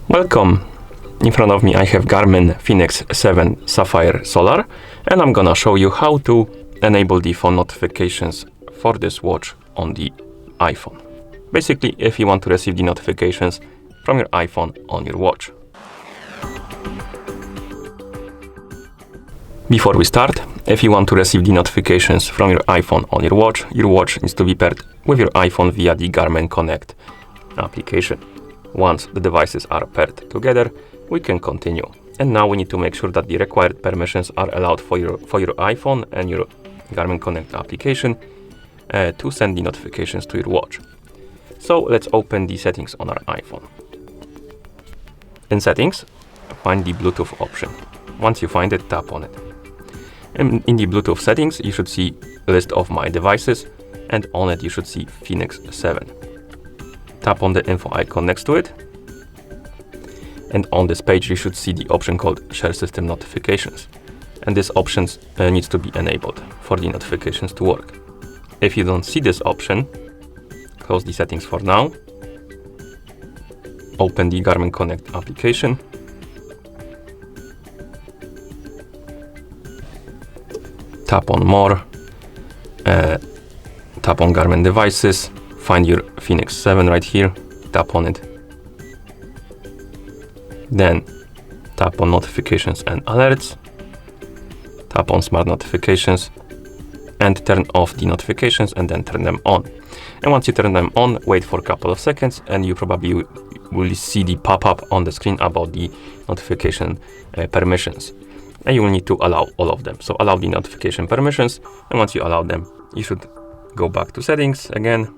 Welcome! In front of me I have Garmin Fenix 7 Sapphire Solar, and I'm gonna show you how to enable the phone notifications for this watch on the iPhone. Basically, if you want to receive the notifications from your iPhone on your watch. Before we start, if you want to receive the notifications from your iPhone on your watch needs to be paired with your iPhone via the Garmin Connect application. Once the devices are paired together, we can continue. And now we need to make sure that the required permissions are allowed for your iPhone and your Garmin Connect application to send the notifications to your watch. So let's open the settings on our iPhone. In settings, find the Bluetooth option. Once you find it, tap on it. And in the Bluetooth settings, you should see a list of my devices, and on it you should see Fenix 7. Tap on the info icon next to it, and on this page you should see the option called Share System Notifications, and this option needs to be enabled for the notifications to work. If you don't see this option, close the settings for now, open the Garmin Connect application, tap on More, tap on Garmin Devices, find your Fenix 7 right here, tap on it. Then tap on Notifications and Alerts, tap on Smart Notifications, and turn off the notifications and then turn them on. And once you turn them on, wait for a couple of seconds and you probably will see the pop-up on the screen about the notification permissions. And you will need to allow all of them. So allow the notification permissions, and once you allow them, you should go back to settings again,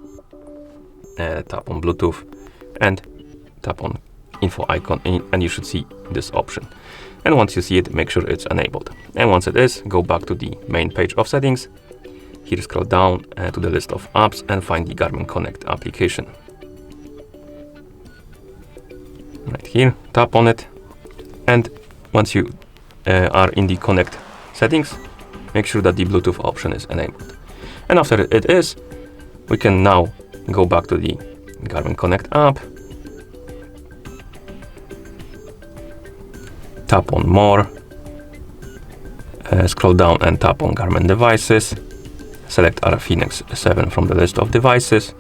tap on Bluetooth and tap on info icon, and you should see this option. And once you see it, make sure it's enabled. And once it is, go back to the main page of settings. Here scroll down to the list of apps and find the Garmin Connect application. Right here, tap on it, and once you are in the Connect settings, make sure that the Bluetooth option is enabled. And after it is, we can now go back to the Garmin Connect app, tap on More, scroll down and tap on Garmin Devices, select our Fenix 7 from the list of devices.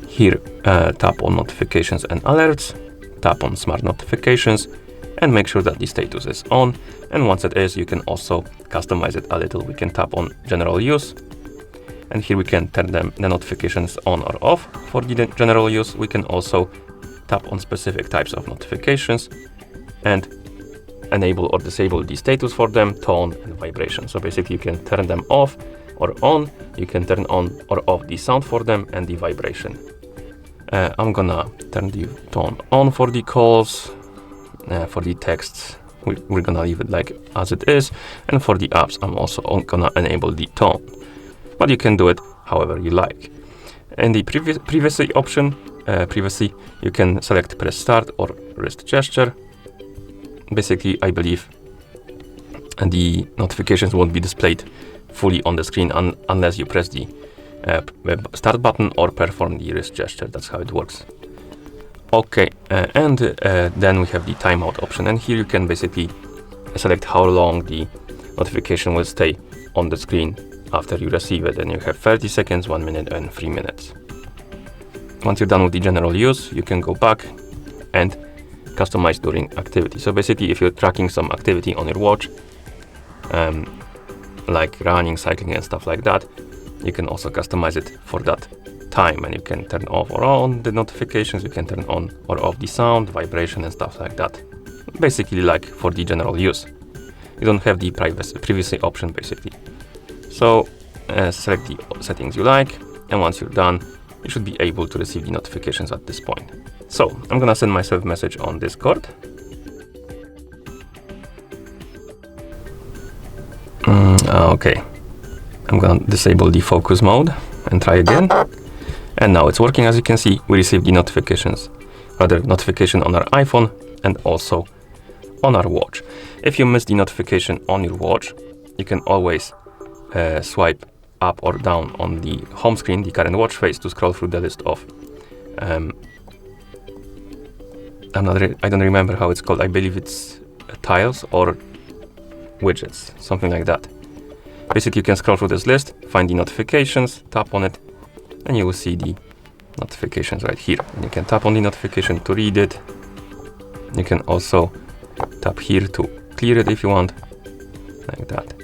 Here, tap on Notifications and Alerts, tap on Smart Notifications, and make sure that the status is on. And once it is, you can also customize it a little. We can tap on General Use, and here we can turn the notifications on or off. For the general use, we can also tap on specific types of notifications and enable or disable the status for them, tone and vibration. So basically you can turn them off or on, you can turn on or off the sound for them and the vibration. I'm gonna turn the tone on for the calls. For the texts, we're gonna leave it like as it is, and for the apps, I'm also gonna enable the tone. But you can do it however you like. In the privacy option, you can select press start or wrist gesture. Basically, I believe the notifications won't be displayed fully on the screen unless you press the start button or perform the wrist gesture. That's how it works. Okay, and then we have the timeout option, and here you can basically select how long the notification will stay on the screen after you receive it, and you have 30 seconds, 1 minute and 3 minutes. Once you're done with the general use, you can go back and customize during activity. So basically, if you're tracking some activity on your watch, like running, cycling and stuff like that, you can also customize it for that time, and you can turn off or on the notifications, you can turn on or off the sound, vibration and stuff like that. Basically like for the general use. You don't have the privacy option basically. So select the settings you like, and once you're done, you should be able to receive the notifications at this point. So I'm gonna send myself a message on Discord. Okay, I'm gonna disable the focus mode and try again. And now it's working. As you can see, we received the notification on our iPhone and also on our watch. If you miss the notification on your watch, you can always swipe up or down on the home screen, the current watch face, to scroll through the list of I don't remember how it's called. I believe it's tiles or widgets, something like that. Basically, you can scroll through this list, find the notifications, tap on it, and you will see the notifications right here. And you can tap on the notification to read it. You can also tap here to clear it if you want, like that.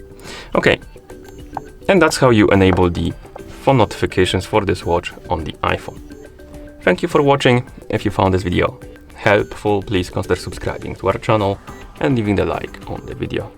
Okay, and that's how you enable the phone notifications for this watch on the iPhone. Thank you for watching. If you found this video helpful, please consider subscribing to our channel and leaving the like on the video.